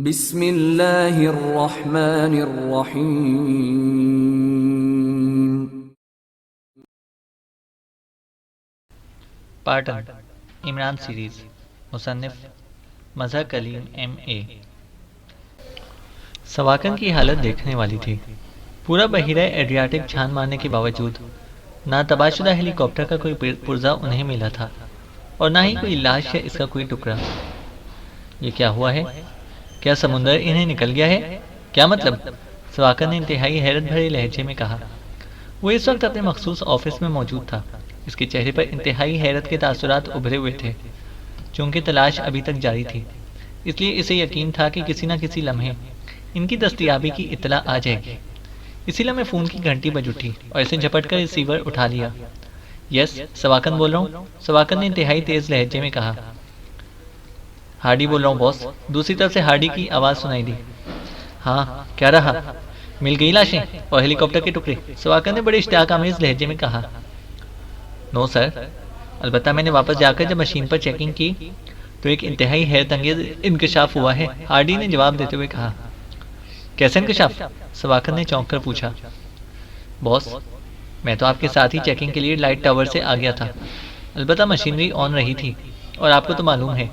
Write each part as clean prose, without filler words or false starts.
बिस्मिल्लाहिर्रहमानिर्रहीम। पार्टन इमरान सीरीज मुसन्निफ मज़हर कलीम MA। सवाकन की हालत देखने वाली थी। पूरा बहिरा एड्रियाटिक छान मारने के बावजूद ना तबाहशुदा हेलीकॉप्टर का कोई पुर्जा उन्हें मिला था और ना ही कोई लाश या इसका कोई टुकड़ा। ये क्या हुआ है? क्या समुंदर इन्हें निकल गया है? क्या मतलब? सवाकन ने इंतहाई हैरत भरे लहजे में कहा। वो इस वक्त अपने मखसूस ऑफिस में मौजूद था। इसके चेहरे पर इंतहाई हैरत के तासुरात उभरे हुए थे। चूंकि तलाश अभी तक जारी थी, इसलिए इसे यकीन था कि किसी न किसी लम्हे इनकी दस्तयाबी की इत्तला आ जाएगी। इसी लम्हे फ़ोन की घंटी बज उठी और इसे झपट कर रिसीवर उठा लिया। यस, सवाकन बोल रहा हूँ, सवाकन ने इंतहाई तेज़ लहजे में कहा। हार्डी बोल रहा हूँ बॉस, दूसरी तरफ से हार्डी की आवाज़ सुनाई दी। हाँ, क्या रहा? मिल गई लाशें और हेलीकॉप्टर के टुकड़े? सवाकन ने बड़े इश्तियाक आमेज़ लहजे में कहा। नो सर, अलबत्ता मैंने वापस जाकर जब मशीन पर चेकिंग की तो एक इंतहाई हैरत अंगेज इंकशाफ हुआ है, हार्डी ने जवाब देते हुए कहा। कैसे इंकशाफ? सवाकन ने चौंक कर पूछा। बॉस, मैं तो आपके साथ ही चेकिंग के लिए लाइट टावर से आ गया था। अलबत्ता मशीनरी ऑन रही थी और आपको तो मालूम है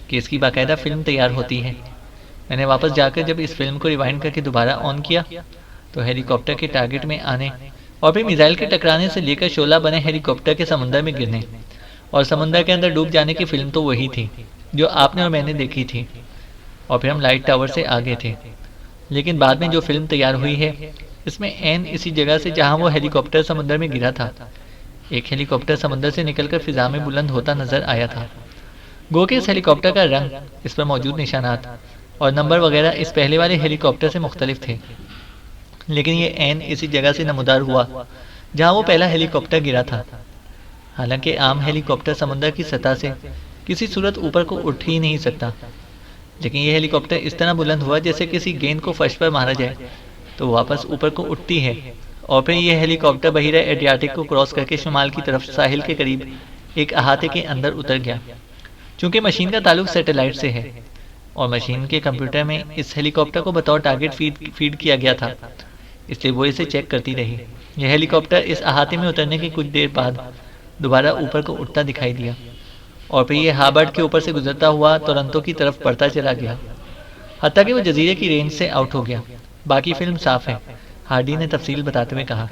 कि इसकी बाकायदा फिल्म तैयार होती है। मैंने वापस जाकर जब इस फिल्म को रिवाइंड करके दोबारा ऑन किया तो हेलीकॉप्टर के टारगेट में आने और फिर मिसाइल के टकराने से लेकर शोला बने हेलीकॉप्टर के समुंदर में गिरने और समुंदर के अंदर डूब जाने की फिल्म तो वही थी जो आपने और मैंने देखी थी। और फिर हम लाइट टावर से आ गए थे। लेकिन बाद में जो फिल्म तैयार हुई है, इसमें एन इसी जगह से जहाँ वो हेलीकॉप्टर समुंदर में गिरा था, एक हेलीकॉप्टर समुंदर से निकलकर फिजा में बुलंद होता नजर आया था। गो के इस हेलीकॉप्टर का रंग, इस पर मौजूद निशानात और नंबर वगैरह इस पहले वाले हेलीकॉप्टर से मुख्तलिफ थे। लेकिन ये एन इसी जगह से नमूदार हुआ जहाँ वो पहला हेलीकॉप्टर गिरा था। हालांकि आम हेलीकॉप्टर समुद्र की सतह से किसी सूरत ऊपर को उठ ही नहीं सकता, लेकिन ये हेलीकॉप्टर इस तरह बुलंद हुआ जैसे किसी गेंद को फर्श पर मारा जाए तो वापस ऊपर को उठती है। और फिर यह हेलीकॉप्टर बहिरा एड्रियाटिक को क्रॉस करके शुमाल की तरफ साहिल के करीब एक अहाते के अंदर उतर गया। चूंकि मशीन का ताल्लुक सैटेलाइट से है और मशीन के कंप्यूटर में इस हेलीकॉप्टर को बतौर टारगेट फीड किया गया था, इसलिए वो इसे चेक करती रही। यह हेलीकॉप्टर इस अहाते में उतरने के कुछ देर बाद दोबारा ऊपर को उठता दिखाई दिया और फिर यह हार्बर्ड के ऊपर से गुजरता हुआ टोरंटो की तरफ बढ़ता चला गया, हत्ता कि वो जजीरे की रेंज से आउट हो गया। बाकी फिल्म साफ है, हार्डी ने तफसील बताते हुए कहा।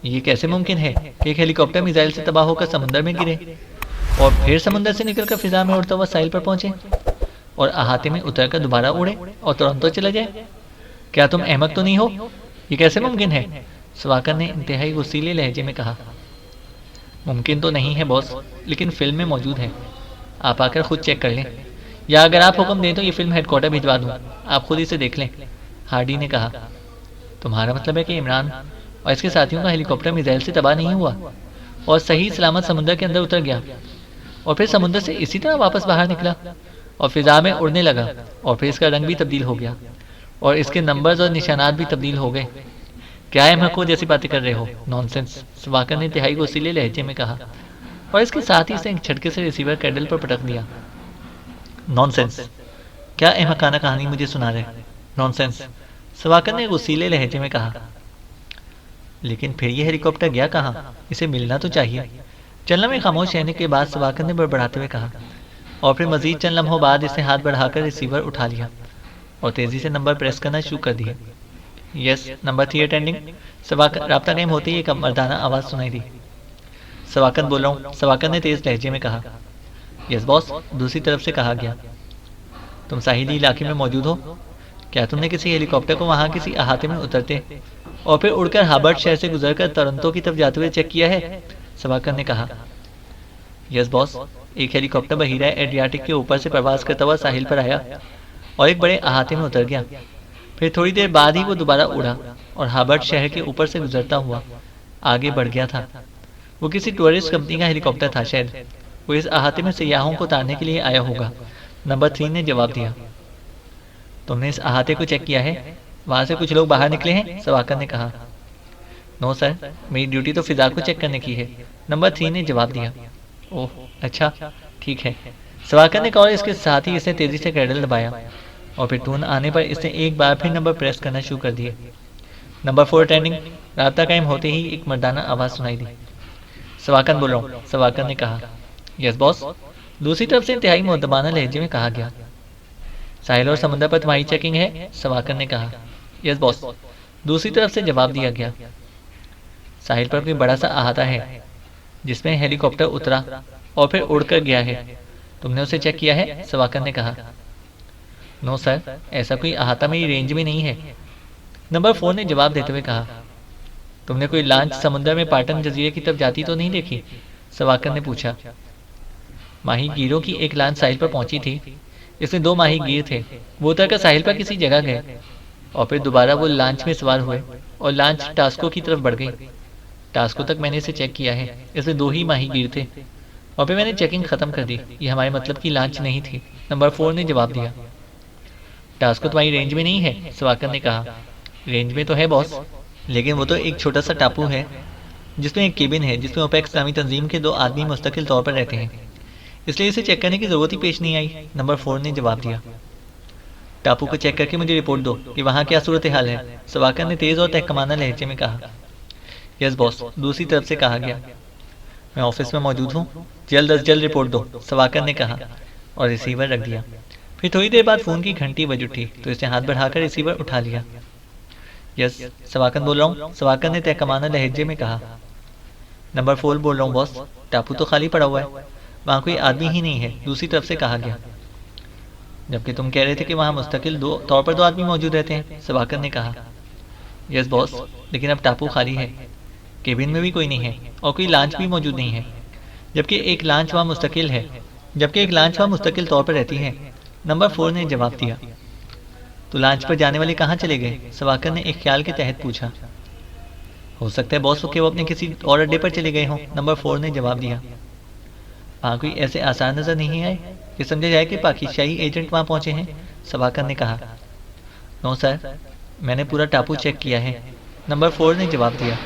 ये कैसे मुमकिन है कि एक हेलीकॉप्टर मिसाइल से तबाह होकर समुद्र में गिरे और फिर समुद्र से निकलकर फिजा में उड़ता हुआ साहिल पर पहुंचे और अहाते में उतरकर दोबारा उड़े और टोरंटो चला जाए? क्या तुम अहमक तो नहीं हो? ये कैसे मुमकिन है? सवाकन ने इंतहाई गुस्सीले लहजे में कहा। मुमकिन तो नहीं है बॉस, लेकिन फिल्म में मौजूद है। आप आकर खुद चेक कर लें, या अगर आप हुक्म दें तो ये फिल्म हेडक्वार्टर भिजवा दूँ, आप खुद इसे देख लें, हार्डी ने कहा। तुम्हारा मतलब है कि इमरान और इसके साथियों का हेलीकॉप्टर मिसाइल से तबाह नहीं हुआ और सही सलामत समुद्र के अंदर उतर गया और फिर समुद्र से इसी तरह वापस बाहर निकला और फिजा में उड़ने लगा और फिर इसका रंग भी तब्दील हो गया और इसके नंबर्स और निशानात भी तब्दील हो गए? क्या है मको जैसी बातें कर रहे हो? नॉनसेंस, सवाकन ने तिहाई गुस्सीले लहजे में कहा और इसके साथ ही इसे एक झटके से रिसीवर कैडल पर पटक दिया। नॉनसेंस, क्या अहमकाना कहानी मुझे सुना रहे? नॉनसेंस, सवाकन ने गुस्सीले लहजे में कहा। लेकिन फिर ये हेलीकॉप्टर गया कहाँ? इसे मिलना तो चाहिए। चंद लम्हे खामोश रहने के बाद सवाकन ने बड़बड़ाते हुए कहा और फिर मजीद चंद लम्हों बाद इसने हाथ बढ़ाकर रिसीवर उठा लिया और तेजी से नंबर प्रेस करना शुरू कर दिया। Yes, number 3 attending. सवाकन, राब्ता कायम होते ही एक मर्दाना आवाज़ सुनाई दी। सवाकन बोल रहा हूँ, सवाकन ने तेज लहजे में कहा। यस बॉस, दूसरी तरफ से कहा गया। तुम साहिली इलाके में मौजूद हो? क्या तुमने किसी हेलीकॉप्टर को वहाँ किसी अहाते में उतरते और फिर उड़कर हार्बर्ड शहर से गुजरकर टोरंटो की तरफ जाते हुए चेक किया है? सवाकन ने कहा। यस बॉस, एक हेलीकॉप्टर बहिरा एड्रियाटिक के ऊपर से प्रवास करता हुआ साहिल पर आया और एक बड़े अहाते में उतर गया। फिर थोड़ी देर बाद ही वो दोबारा उड़ा और हार्बर्ड शहर के ऊपर से गुजरता हुआ आगे बढ़ गया था। वो किसी टूरिस्ट कंपनी का हेलीकॉप्टर था, शायद वो इस अहाते में सयाहों को उतारने के लिए आया होगा, नंबर 3 ने जवाब दिया। तुमने इस अहाते को चेक किया है? वहाँ से कुछ लोग बाहर निकले हैं? सवाकन ने कहा। नो सर, मेरी ड्यूटी तो फिजा को चेक करने की है, नंबर 3 ने जवाब दिया। ओह अच्छा, ठीक है। सवाकन ने कहा और इसके साथ ही इसने तेजी से कैडल दबाया और फिर टोन आने पर इसने एक बार फिर नंबर प्रेस करना शुरू कर दिए। Number 4 attending. राब्ता कायम होते ही एक मर्दाना आवाज़ सुनाई दी। सवाकन बोल रहा हूँ, सवाकन ने कहा। Yes boss. दूसरी तरफ से इंतहाई मुअद्दबाना लहजे में कहा गया। साहिल और समुद्र पर तुम्हारी चेकिंग है, सवाकन ने कहा। Yes boss. दूसरी तरफ से जवाब दिया गया। साहिल पर कोई बड़ा सा अहाता है जिसमें हेलीकॉप्टर उतरा और फिर उड़कर गया है। तुमने उसे चेक किया है, सवाकन ने कहा। नो सर, ऐसा कोई अहाता मेरी रेंज में नहीं है, नंबर 4 ने जवाब देते हुए कहा। तुमने कोई लांच समुद्र में पाटन जजीरे की तरफ जाती तो नहीं देखी, सवाकन ने पूछा। माहीगीरों की एक लांच साहिल पर पहुंची थी। इसमें 2 माहीगीर थे। वो उतरकर साहिल पर किसी जगह गए और फिर दोबारा वो लांच में सवार हुए और लांच टास्को की तरफ बढ़ गई। टास्को तक मैंने इसे चेक किया है, इसमें 2 ही माहीगीर थे और फिर मैंने चेकिंग खत्म कर दी। ये हमारे मतलब की लांच नहीं थी, नंबर 4 ने जवाब दिया। टास्को तुम्हारी रेंज में नहीं है, सवाकन ने कहा। रेंज में तो है बॉस, लेकिन वो तो एक छोटा सा टापू है जिसमें एक केबिन है जिसमें ओपेक इस्लामी तंजीम के 2 आदमी मुस्तकिल तौर पर रहते हैं, इसलिए इसे चेक करने की जरूरत ही पेश नहीं आई, नंबर 4 ने जवाब दिया। टापू को चेक करके मुझे रिपोर्ट दो कि वहाँ क्या सूरत हाल है, सवाकन ने तेज और तहकमाना लहजे में कहा। यस बॉस, दूसरी तरफ से कहा गया। मैं ऑफिस में मौजूद हूँ, जल्द अज जल्द रिपोर्ट दो, सवाकन ने कहा और रिसीवर रख दिया। फिर थोड़ी देर बाद फ़ोन की घंटी बज उठी तो इसने हाथ बढ़ाकर रिसीवर उठा लिया। यस, सवाकन बोल रहा हूँ, सवाकन ने तहकमाना लहजे में कहा। नंबर 4 बोल रहा हूँ बॉस, टापू तो खाली पड़ा हुआ है, वहाँ कोई आदमी ही नहीं है, दूसरी तरफ से कहा गया। जबकि तुम कह रहे थे कि वहाँ मुस्तकिल तौर पर 2 आदमी मौजूद रहते हैं, सवाकन ने कहा। यस बॉस, लेकिन अब टापू खाली है, केबिन में भी कोई नहीं है और कोई लांच भी मौजूद नहीं है, जबकि एक लांच वहाँ मुस्तकिल तौर पर रहती है, नंबर 4 ने जवाब दिया। तो लांच पर जाने वाले कहाँ चले गए, सवाकन ने एक ख्याल के तहत पूछा। हो सकता है बॉस कि वो अपने किसी और अड्डे पर चले गए हों, नंबर 4 ने जवाब दिया। वहाँ कोई ऐसे आसान नजर नहीं आए कि समझा जाए कि पाकिस्तानी एजेंट वहाँ पहुंचे हैं, सवाकन ने कहा। नो सर, मैंने पूरा टापू चेक किया है, नंबर 4 ने जवाब दिया।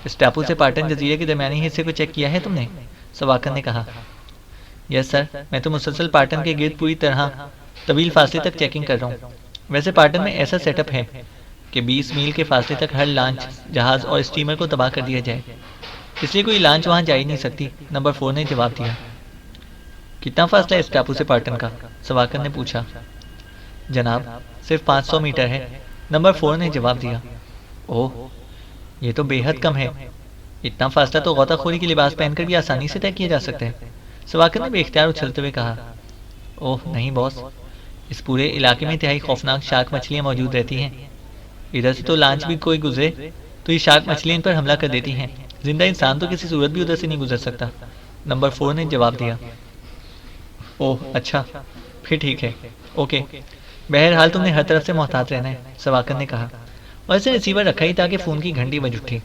इस टापू से पाटन जजीरे के दरमियानी हिस्से को चेक किया है तुमने, सवाकन ने कहा। यस सर, मैं तो मुसलसल पाटन के गिर्द पूरी तरह तवील फासले तक चेकिंग कर रहा हूँ। वैसे पाटन में ऐसा सेटअप है कि 20 मील के फासले तक हर लांच, जहाज और स्टीमर को तबाह कर दिया जाए, इसलिए कोई लांच वहाँ जा ही नहीं सकती, नंबर 4 ने जवाब दिया। कितना फासला है इस टापू से पाटन का, सवाकन ने पूछा। जनाब, सिर्फ 500 मीटर है, नंबर 4 ने जवाब दिया। ओह, ये तो बेहद कम है, इतना फासला तो गौताखोरी के लिबास पहनकर भी आसानी से तय किया जा सकता है, सवाकन ने बेख्तियार उछलते हुए कहा। ओह नहीं बॉस, इस पूरे इलाके में इंतहाई खौफनाक शार्क मछलियाँ मौजूद रहती हैं। इधर से तो लांच भी कोई गुजरे तो ये शार्क मछलियाँ इन पर हमला कर देती हैं, जिंदा इंसान तो किसी सूरत भी उधर से नहीं गुजर सकता, नंबर 4 ने जवाब दिया। ओह अच्छा, फिर ठीक है, ओके। बहरहाल तुमने हर तरफ से मोहतात रहना है, सवाकन ने कहा और इसे रिसीवर रखा ही ताकि फ़ोन की घंटी बज उठी।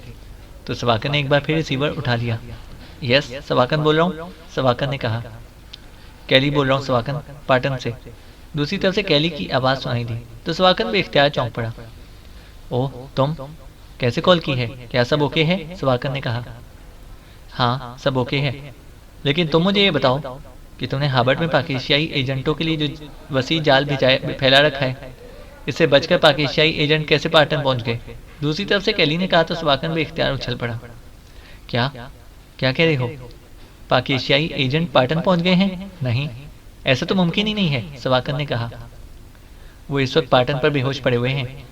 तो सवाकन ने एक बार फिर रिसीवर उठा लिया। यस, सवाकन बोल रहा हूँ, सवाकन ने कहा। कैली बोल रहा हूँ सवाकन, पाटन से, दूसरी तरफ से कैली की आवाज़ सुनाई दी तो सवाकन बेख्तियार चौंक पड़ा। ओह तुम, कैसे कॉल की है, क्या सब ओके है, सवाकन ने कहा। हाँ सब ओके है, लेकिन तुम मुझे ये बताओ कि तुमने हार्वर्ड में पाकिस्तानी एजेंटों के लिए जो वसी जाल फैला रखा है, इससे बचकर पाकिस्तानी एजेंट कैसे पाटन पहुंच गए, दूसरी तरफ से कैली ने कहा तो सवाकन बेख्तियार उछल पड़ा। क्या क्या कह रहे हो, पाकिस्तानी एजेंट पाटन पहुंच गए हैं? नहीं, ऐसा तो मुमकिन ही नहीं है, सवाकन ने कहा। वो इस वक्त पाटन पर बेहोश पड़े हुए हैं,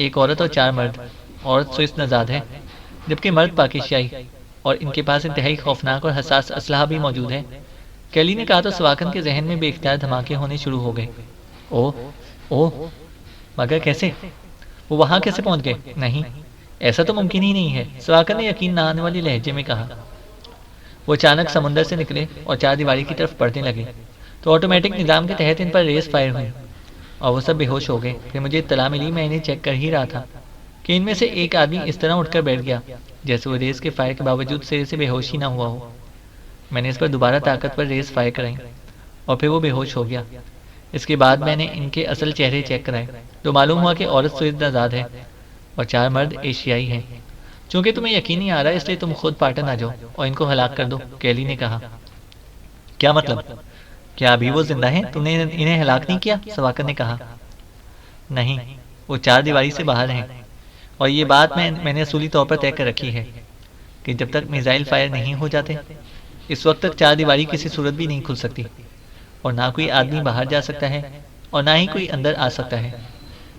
एक औरत और 4 मर्द। औरत स्विस नजाद है, जबकि मर्द पाकिस्तानी, और इनके पास इंतहाई खौफनाक और हसास असलहा भी मौजूद है, कैली ने कहा तो सवाकन के जहन में बेख्तियार धमाके होने शुरू हो गए। ओह ओह, मगर कैसे, वो वहाँ कैसे पहुँच गए? नहीं, ऐसा तो मुमकिन ही नहीं है, सवाकन ने यकीन न आने वाली लहजे में कहा। वो अचानक समुंदर से निकले और 4 दीवारी की तरफ बढ़ने लगे तो ऑटोमेटिक निज़ाम के तहत इन पर रेस फायर हुई और वो सब बेहोश हो गए। फिर मुझे इत्तला मिली, मैं इन्हें चेक कर ही रहा था कि इनमें से एक आदमी इस तरह उठकर बैठ गया जैसे वो रेस के फायर के बावजूद सिरे से बेहोश ही ना हुआ हो। मैंने इस पर दोबारा ताकतवर रेस फायर कराई और फिर वो बेहोश हो गया। इसके बाद मैंने इनके असल चेहरे चेक कराए तो मालूम हुआ कि औरत सुइद आज़ाद है और 4 मर्द एशियाई हैं। चूंकि तुम्हें यकीन नहीं आ रहा, इसलिए तुम खुद पाटन आ जाओ और इनको हलाक कर दो, कैली ने कहा। क्या मतलब? क्या अभी वो जिंदा हैं? तुमने इन्हें हलाक नहीं किया? सवाकर ने कहा। नहीं, वो चार दीवारी से बाहर हैं, और ये बात मैंने असूली तौर पर तय कर रखी है कि जब तक मिसाइल फायर नहीं हो जाते, इस वक्त तक चार दीवारी किसी सूरत भी नहीं खुल सकती, और ना कोई आदमी बाहर जा सकता है और ना ही कोई अंदर आ सकता है।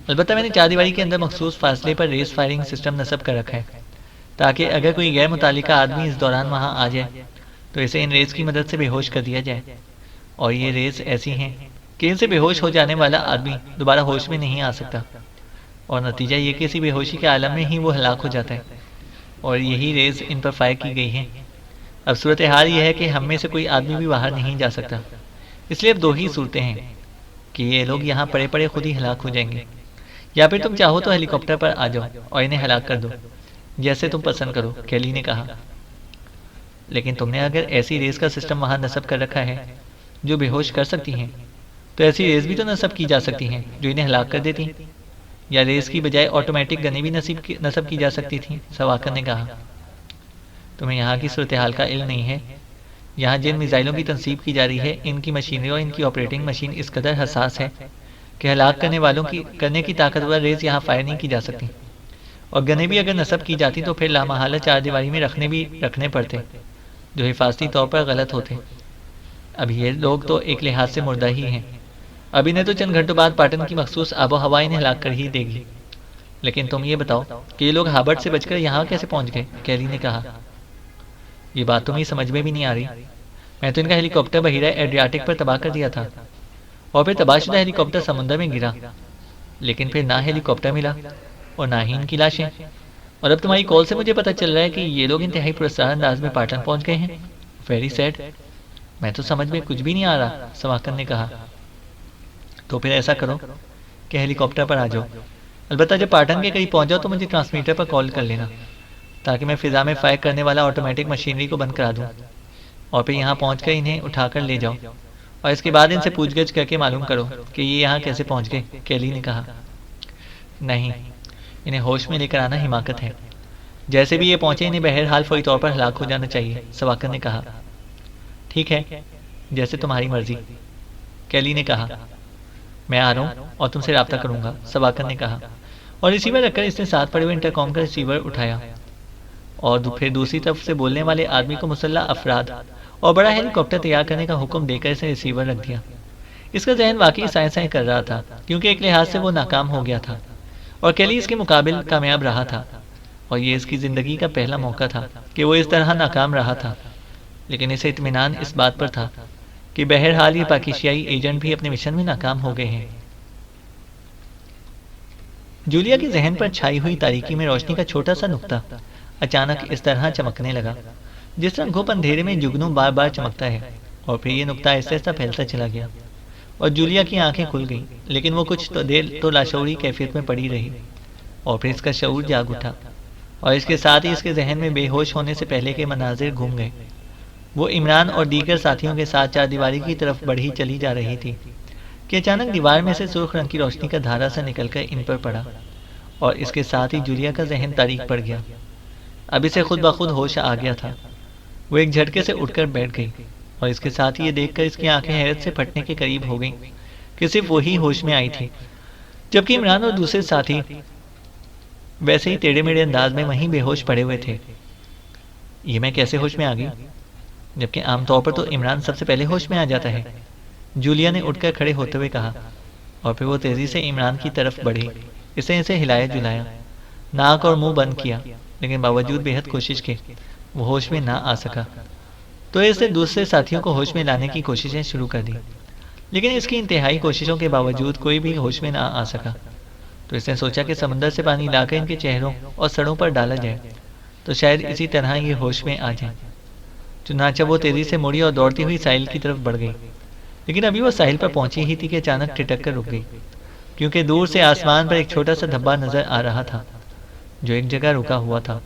अलबत्ता मैंने चार दीवारी के अंदर मखसूस फासले पर रेस फायरिंग सिस्टम नस्ब कर रखा है, ताकि अगर कोई गैर मुतालिका आदमी इस दौरान वहाँ आ जाए तो इसे इन रेस की मदद से बेहोश कर दिया जाए। और ये रेस ऐसी हैं कि इनसे बेहोश हो जाने वाला आदमी दोबारा होश में नहीं आ सकता, और नतीजा ये कि इसी बेहोशी के आलम में ही वो हलाक हो जाता है। और यही रेस इन पर फायर की गई है। अब सूरत हाल ये है कि हम में से कोई आदमी भी बाहर नहीं जा सकता, इसलिए अब दो ही सूरतें हैं कि ये लोग यहाँ पड़े पड़े खुद ही हलाक हो जाएंगे, या फिर तुम चाहो तो हेलीकॉप्टर पर आ जाओ और इन्हें हलाक कर दो, जैसे तुम पसंद करो, कैली ने कहा। लेकिन तुमने अगर ऐसी रेस का सिस्टम वहाँ नस्ब कर रखा है जो बेहोश कर सकती हैं, तो ऐसी रेस भी तो नस्ब की जा सकती हैं जो इन्हें हलाक कर देती, या रेस की बजाय ऑटोमेटिक गनें भी नस्ब की जा सकती थी, सवाकर ने कहा। तुम्हें यहाँ की सूरत हाल का इल्म नहीं है। यहाँ जिन मिसाइलों की तनसीब की जा रही है, इनकी मशीनरी और इनकी ऑपरेटिंग मशीन इस कदर हसास है कि हलाक करने की ताकतवर रेस यहाँ फायर नहीं की जा सकती, और गनें भी अगर नस्ब की जाती तो फिर लामहला चार दीवारी में रखने पड़ते, जो हिफाजती तौर पर गलत होते। अब ये लोग तो एक लिहाज से मुर्दा ही हैं। अब इन्हें तो चंद घंटों बाद पाटन की मखसूस आबो हवा इन्हें हलाक कर ही देगी। लेकिन तुम ये बताओ कि ये लोग हार्वर्ड से बचकर यहाँ कैसे पहुँच गए? कैली ने कहा। ये बात तुम्हें समझ में भी नहीं आ रही। मैं तो इनका हेलीकॉप्टर बहिरा एड्रियाटिक पर तबाह कर दिया था, और फिर तबाहशुदा हेलीकॉप्टर समुद्र में गिरा, लेकिन फिर ना हेलीकॉप्टर मिला और ना ही इनकी लाशें। और अब तुम्हारी कॉल से मुझे पता चल रहा है कि ये लोग इंतहाई पुरस्कार अंदाज में पाटन पहुंच गए हैं। Very sad. मैं तो समझ में कुछ भी नहीं आ रहा, सवाकर ने कहा। तो फिर ऐसा करो कि हेलीकॉप्टर पर आ जाओ। अलबत्ता जब पाटन के करीब पहुंच जाओ तो मुझे ट्रांसमीटर पर कॉल कर लेना, ताकि मैं फिजा में फायर करने वाला ऑटोमेटिक मशीनरी को बंद करा दूं, और फिर यहाँ पहुँच कर इन्हें उठाकर ले जाओ, और इसके बाद इनसे पूछगछ करके मालूम करो कि ये यहाँ कैसे पहुँच गए, कैली ने कहा। नहीं, इन्हें होश में लेकर आना हिमाकत है। जैसे भी ये पहुंचे, इन्हें बहरहाल फौरी तौर पर हलाक हो जाना चाहिए, सवाकर ने कहा। ठीक है, जैसे तुम्हारी मर्जी, कैली ने कहा। मैं आ रहा हूँ और तुमसे रब्ता करूंगा, सवाकर ने कहा, और रिसीवर रखकर इसने साथ पड़े हुए इंटरकॉम का रिसीवर उठाया, और फिर दूसरी तरफ से बोलने वाले आदमी को मुसल्ला अफराद और बड़ा हेलीकॉप्टर तैयार करने का हुक्म देकर इसे रिसीवर रख दिया। इसका जहन वाकई साए साए कर रहा था, क्योंकि एक लिहाज से वो नाकाम हो गया था और कैली इसके मुकाबिल कामयाब रहा था, और ये इसकी ज़िंदगी का पहला मौका था कि वो इस तरह नाकाम रहा था। लेकिन इसे इत्मीनान इस बात पर था कि बहरहाल ये पाकिस्तानी एजेंट भी अपने मिशन में नाकाम हो गए हैं। जूलिया के जहन पर छाई हुई तारीकी में रोशनी का छोटा सा नुक्ता अचानक इस तरह चमकने लगा जिस तरह घुप अंधेरे में जुगनू बार बार चमकता है, और फिर ये नुक्ता ऐसे ऐसा फैलता चला गया और जूलिया की आंखें खुल गईं, लेकिन वो कुछ तो देर तो लाशौरी कैफियत में पड़ी रही, और फिर इसका शऊर जाग उठा, और इसके साथ ही इसके जहन में बेहोश होने से पहले के मनाजिर घूम गए। वो इमरान और दीगर साथियों के साथ चारदीवारी की तरफ बढ़ी चली जा रही थी कि अचानक दीवार में से सुर्ख रंग की रोशनी का धारा सा निकलकर इन पर पड़ा, और इसके साथ ही जूलिया का जहन तारीक पड़ गया। अब इसे खुद ब खुद होश आ गया था। वो एक झटके से उठकर बैठ गई, और इसके साथ ही ये देखकर इसकी आंखें हैरत से फटने के करीब हो गईं कि सिर्फ वही होश में आई थी, जबकि इमरान और दूसरे साथी वैसे ही टेढ़े मेढ़े अंदाज में वहीं बेहोश पड़े हुए थे। ये मैं कैसे होश में आ गई, जबकि आमतौर पर तो इमरान सबसे पहले होश में आ जाता है, जूलिया ने उठकर खड़े होते हुए कहा, और फिर वो तेजी से इमरान की तरफ बढ़ी। इसे हिलाया जुलाया, नाक और मुंह बंद किया, लेकिन बावजूद बेहद कोशिश के वो होश में ना आ सका। तो इसने दूसरे साथियों को होश में लाने की कोशिशें शुरू कर दी, लेकिन इसकी इंतहाई कोशिशों के बावजूद कोई भी होश में ना आ सका। तो इसने सोचा कि समंदर से पानी लाकर इनके चेहरों और सड़ों पर डाला जाए, तो शायद इसी तरह ये होश में आ जाए। चुनाचा वो तेजी से मुड़ी और दौड़ती हुई साहिल की तरफ बढ़ गई, लेकिन अभी वो साहिल पर पहुंची ही थी कि अचानक ठिठक कर रुक गई, क्योंकि दूर से आसमान पर एक छोटा सा धब्बा नजर आ रहा था जो एक जगह रुका हुआ था।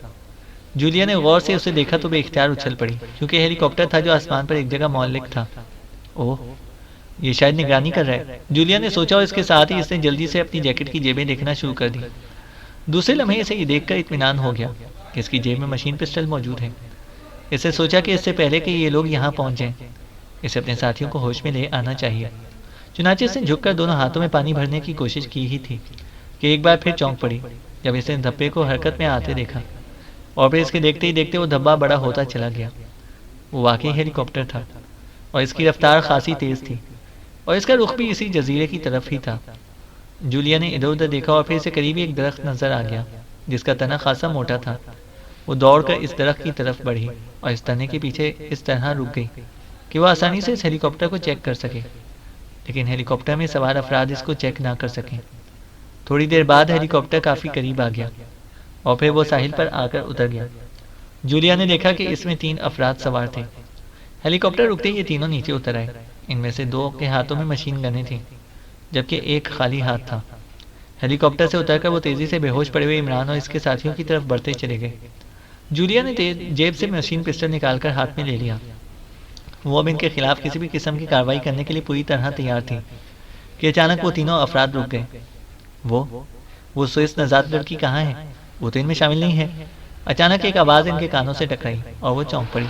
जूलिया ने गौर से उसे देखा तो बेख्तियार उछल पड़ी, क्योंकि हेलीकॉप्टर था जो आसमान पर एक जगह मौलिक था। ओह, ये शायद निगरानी कर रहा है, जूलिया ने सोचा, और इसके साथ ही इसने जल्दी से अपनी जैकेट की जेबें देखना शुरू कर दी। दूसरे लम्हे इसे ये देखकर इत्मीनान हो गया कि इसकी जेब में मशीन पिस्टल मौजूद है। इसने सोचा कि इससे पहले कि ये लोग यहाँ पहुँच जाएं, इसे अपने साथियों को होश में ले आना चाहिए। चुनाचे इसने झुककर दोनों हाथों में पानी भरने की कोशिश की ही थी कि एक बार फिर चौंक पड़ी जब इसने धब्बे को हरकत में आते देखा। और फिर इसके देखते ही देखते वो धब्बा बड़ा होता चला गया। वो वाकई हेलीकॉप्टर था और इसकी रफ्तार खासी तेज थी और इसका रुख भी इसी जजीरे की तरफ ही था। जूलिया ने इधर उधर देखा और फिर इसे करीब एक दरख्त नजर आ गया जिसका तना खासा मोटा था। वो दौड़कर इस दरख्त की तरफ बढ़ी और इस तने के पीछे इस तरह रुक गई कि वो आसानी से इस हेलीकॉप्टर को चेक कर सके, लेकिन हेलीकॉप्टर में सवार अफराद इसको चेक ना कर सकें। थोड़ी देर बाद हेलीकॉप्टर काफ़ी करीब आ गया और फिर वो साहिल पर आकर उतर गया। जूलिया ने देखा कि इसमें 3 अफराद सवार थे। हेलीकॉप्टर रुकते ही ये तीनों नीचे उतर आए। इनमें से 2 के हाथों में मशीन गनें थीं, जबकि एक खाली हाथ था। हेलीकॉप्टर से उतरकर वो तेज़ी से बेहोश पड़े हुए इमरान और इसके साथियों की तरफ बढ़ते चले गए। जूलिया ने जेब से मशीन पिस्टल निकालकर हाथ में ले लिया। वो अब इनके खिलाफ किसी भी किस्म की कार्रवाई करने के लिए पूरी तरह तैयार थी कि अचानक वो तीनों अफराद रुक गए। वो स्विस नजात लड़की कहाँ है? वो तो इनमें शामिल नहीं है। अचानक एक आवाज़ इनके कानों से टकराई और वो चौंक पड़ी,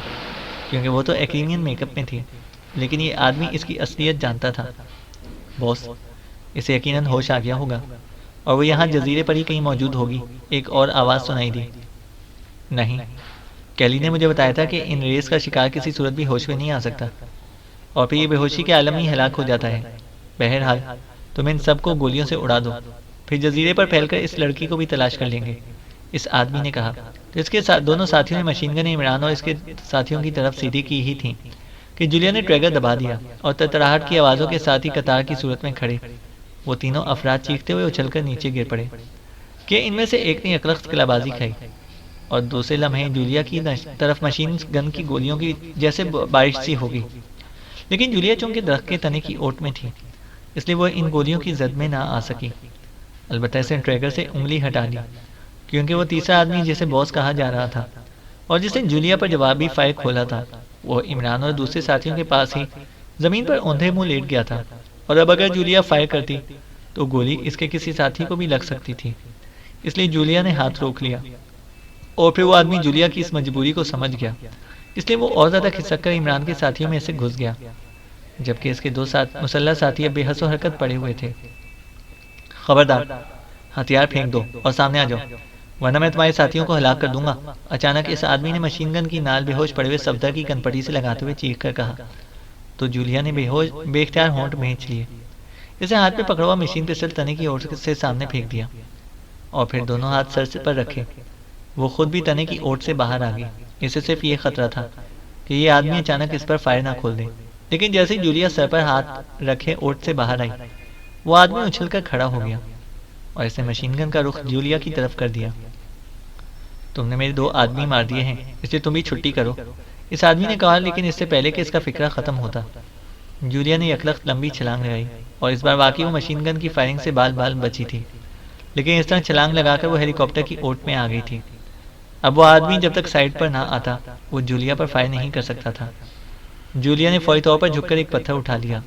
क्योंकि वो तो एक्रीनियन मेकअप में थी, लेकिन ये आदमी इसकी असलियत जानता था। बॉस, इसे यकीनन होश आ गया होगा और वो यहाँ जजीरे पर ही कहीं मौजूद होगी। एक और आवाज़ सुनाई दी। नहीं, कैली ने मुझे बताया था कि इन रेस का शिकार किसी सूरत भी होश में नहीं आ सकता और फिर ये बेहोशी के आलम में हलाक हो जाता है। बहरहाल तुम इन सबको गोलियों से उड़ा दो, फिर जजीरे पर फैलकर इस लड़की को भी तलाश कर लेंगे, इस आदमी ने कहा। तो इसके दोनों साथियों ने मशीन गन इमरान और इसके साथियों की तरफ सीधी की ही थी कि जूलिया ने ट्रैगर दबा दिया और तड़तड़ाहट की आवाज़ों के साथ ही कतार की सूरत में खड़े वो तीनों अफराद चीखते हुए उछलकर नीचे गिर पड़े कि इनमें से एक ने अकलख्त किलाबाजी खाई और दूसरे लम्हे जूलिया की तरफ मशीन गन की गोलियों की जैसे बारिश सी होगी। लेकिन जूलिया चूंकि दरख्त के तने की ओट में थी, इसलिए वो इन गोलियों की जद में ना आ सकी। अलबत्ता इसने ट्रैगर से उंगली हटा ली, क्योंकि वो तीसरा आदमी जिसे बॉस कहा जा रहा था और जिसने जूलिया पर जवाबी फायर खोला था, वो इमरान और दूसरे साथियों के पास ही जमीन पर औंधे मुंह लेट गया था। और अब अगर जूलिया फायर करती तो गोली इसके किसी साथी को भी लग सकती थी। इसलिए जूलिया ने हाथ रोक लिया और फिर वो आदमी जूलिया की इस मजबूरी को समझ गया, इसलिए वो और ज्यादा खिसक कर इमरान के साथियों में से घुस गया, जबकि इसके 2 मुसल्लह साथी अब बेहस हरकत पड़े हुए थे। खबरदार, हथियार फेंक दो और सामने आ जाओ, वरना मैं तुम्हारे साथियों को हलाक कर दूंगा। अचानक इस आदमी ने मशीन गन की नाल बेहोश पड़े हुए सफदर की कनपटी से लगाते हुए चीख कर कहा। तो जूलिया ने बेख्तियार होंठ भींच लिए। इसे हाथ में पकड़ा हुआ मशीन पिस्टल तने की ओर से सामने फेंक दिया और फिर दोनों हाथ सर से पर रखे। वो खुद भी तने की ओट से बाहर आ गई। इसे सिर्फ ये खतरा था कि ये आदमी अचानक इस पर फायर ना खोल दे। लेकिन जैसे ही जूलिया सर पर हाथ रखे ओट से बाहर आई, वो आदमी उछलकर खड़ा हो गया और इसने मशीन गन का रुख जूलिया की तरफ कर दिया। तुमने मेरे 2 आदमी मार दिए हैं, इसलिए तुम भी छुट्टी करो, इस आदमी ने कहा। लेकिन इससे पहले कि इसका फिक्रा खत्म होता, जूलिया ने यकलख्त लंबी छलांग लगाई और इस बार वाकई वो मशीन गन की फायरिंग से बाल बाल बची थी। लेकिन इस तरह छलांग लगाकर वो हेलीकॉप्टर की ओट में आ गई थी। अब वो आदमी जब तक साइड पर ना आता, वो जूलिया पर फायर नहीं कर सकता था। जूलिया ने फौरी तौर पर झुककर एक पत्थर उठा लिया।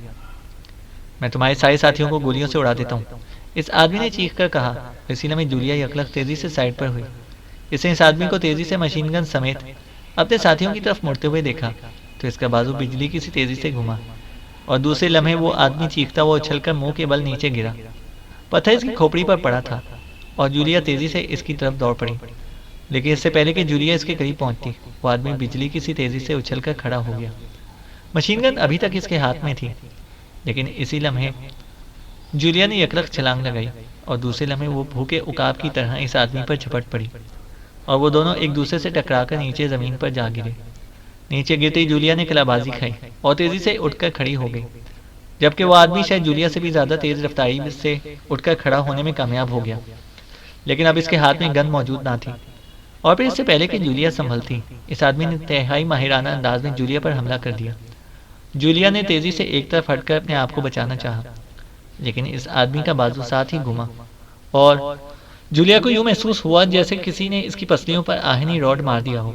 मैं तुम्हारे सारे साथियों को गोलियों से उड़ा देता हूँ, इस आदमी ने चीख कर कहा। इसी में जूलिया यकलख्त तेजी से साइड पर हुई। इसने इस आदमी को तेजी से मशीन गन समेत अपने साथियों की तरफ मुड़ते हुए देखा तो इसका बाजू बिजली की सी तेजी से घुमा और दूसरे लम्हे वो आदमी चीखता हुआ उछलकर मुंह के बल नीचे गिरा। पत्थर इसकी खोपड़ी पर पड़ा था और जूलिया तेजी से इसकी तरफ दौड़ पड़ी। लेकिन इससे पहले कि जूलिया इसके करीब पहुंचती, वो आदमी बिजली की सी तेजी से उछलकर खड़ा हो गया। मशीन गन अभी तक इसके हाथ में थी, लेकिन इसी लम्हे जूलिया ने यकलख्त छलांग लगाई और दूसरे लम्हे वो भूखे उकाब की तरह इस आदमी पर झपट पड़ी और वो दोनों एक दूसरे से टकराकर नीचे जमीन पर जा गिरे। नीचे गिरते ही जूलिया ने कलाबाजी खाई और तेजी से उठकर खड़ी हो गई, जबकि वो आदमी शायद जूलिया से भी ज्यादा तेज रफ्तारी से उठकर खड़ा होने में कामयाब हो गया। लेकिन अब इसके हाथ में गन मौजूद ना थी और फिर इससे पहले कि जूलिया संभलती, इस आदमी ने इंतहाई माहिराना अंदाज में जूलिया पर हमला कर दिया। जूलिया ने तेजी से एक तरफ हटकर अपने आप को बचाना चाहा, लेकिन इस आदमी का बाजू साथ ही घुमा और जूलिया को यूं महसूस हुआ जैसे किसी ने इसकी पसलियों पर आहनी रॉड मार दिया हो।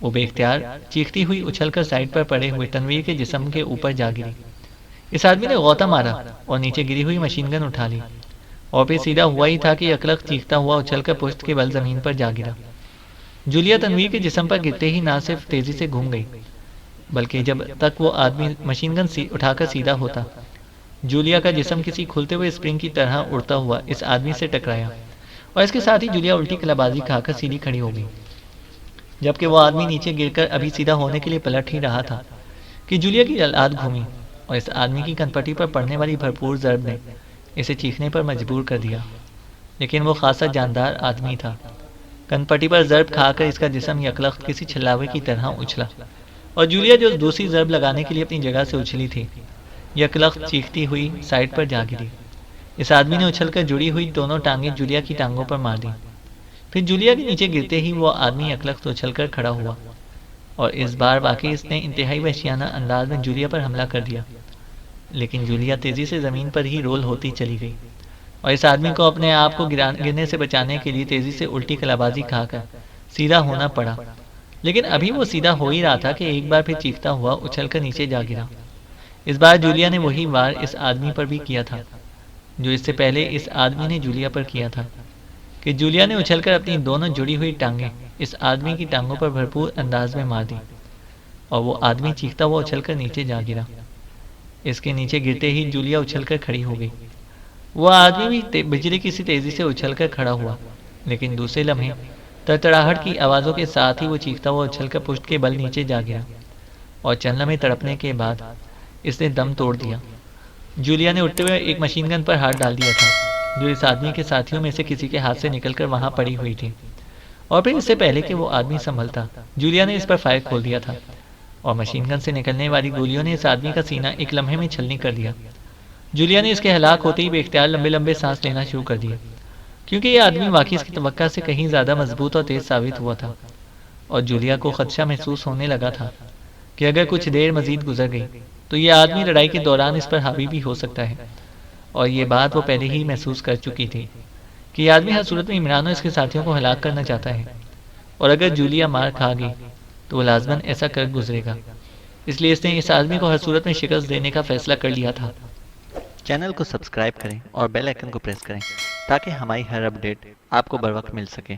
वो बेख्तियार चीखती हुई उछलकर साइड पर पड़े हुए तनवीर के जिस्म के ऊपर जा गिरी। इस आदमी ने गौता मारा और नीचे गिरी हुई मशीन गन उठा ली और फिर सीधा हुआ ही था कि यकलख्त चीखता हुआ उछलकर पुश्त के बल जमीन पर जा गिरा। जूलिया तनवीर के जिस्म पर गिरते ही ना सिर्फ तेजी से घूम गई, बल्कि जब तक वो आदमी मशीन गन उठाकर सीधा होता, जूलिया का जिस्म किसी खुलते हुए स्प्रिंग की तरह उड़ता हुआ इस आदमी से टकराया और इसके साथ ही जूलिया उल्टी कलाबाजी खाकर सीधी खड़ी हो गई। जबकि वो आदमी नीचे गिरकर अभी सीधा होने के लिए पलट ही रहा था कि जूलिया की लात घूमी और इस आदमी की कनपट्टी पर पड़ने वाली भरपूर ज़रब ने इसे चीखने पर मजबूर कर दिया। लेकिन वो खासा जानदार आदमी था। कनपट्टी पर ज़रब खाकर इसका जिस्म यकलख्त किसी छलावे की तरह उछला और जूलिया जो दूसरी ज़रब लगाने के लिए अपनी जगह से उछली थी, यकलख्त चीखती हुई साइड पर जा गिरी। इस आदमी ने उछलकर जुड़ी हुई दोनों टांगें जूलिया की टांगों पर मार दी। फिर जूलिया के नीचे गिरते ही वो आदमी यकलख्त उछलकर खड़ा हुआ और इस बार वाकई इसने इंतहाई वहशियाना अंदाज में जूलिया पर हमला कर दिया। लेकिन जूलिया तेजी से ज़मीन पर ही रोल होती चली गई और इस आदमी को अपने आप को गिरने से बचाने के लिए तेजी से उल्टी कलाबाजी खाकर सीधा होना पड़ा। लेकिन अभी वो सीधा हो ही रहा था कि एक बार फिर चीखता हुआ उछलकर नीचे जा गिरा। इस बार जूलिया ने वही वार इस आदमी पर भी किया था जो इससे पहले इस आदमी ने जूलिया पर किया था, कि जूलिया ने उछलकर अपनी दोनों जुड़ी हुई टांगें इस आदमी की टांगों पर भरपूर अंदाज में मार दी और वो आदमी चीखता हुआ उछलकर नीचे जा गिरा। इसके नीचे गिरते ही जूलिया उछलकर खड़ी हो गई। वह आदमी भी बिजली की सी तेजी से उछलकर खड़ा हुआ, लेकिन दूसरे लम्हे तड़तड़ाहट की आवाज़ों के साथ ही वो चीखता हुआ उछलकर पुष्ट के बल नीचे जा गिरा और चंद लम्हे तड़पने के बाद इसने दम तोड़ दिया। जूलिया ने उठते हुए एक मशीन गन पर हाथ डाल दिया था जो इस आदमी के साथियों में से किसी के हाथ से निकलकर वहां पड़ी हुई थी, और फिर इससे पहले कि वो आदमी संभलता, जूलिया ने इस पर फायर खोल दिया था और मशीन गन से निकलने वाली गोलियों ने इस आदमी का सीना एक लम्हे में छलनी कर दिया। जूलिया ने इसके हलाक होते ही बेख्तियार लंबे लंबे सांस लेना शुरू कर दिए, क्योंकि ये आदमी वाकई इसकी तवक्का से कहीं ज़्यादा मजबूत और तेज साबित हुआ था। और जूलिया को खदशा महसूस होने लगा था कि अगर कुछ देर मजीद गुजर गई तो ये आदमी लड़ाई के दौरान इस पर हावी भी हो सकता है। और ये बात वो पहले ही महसूस कर चुकी थी कि यह आदमी हर सूरत में इमरान और इसके साथियों को हलाक करना चाहता है, और अगर जूलिया मार खा गई तो वो लाजमन ऐसा कर गुजरेगा। इसलिए इसने इस आदमी को हर सूरत में शिकस्त देने का फैसला कर लिया था। चैनल को सब्सक्राइब करें और बेल आइकन को प्रेस करें ताकि हमारी हर अपडेट आपको बर वक्त मिल सके।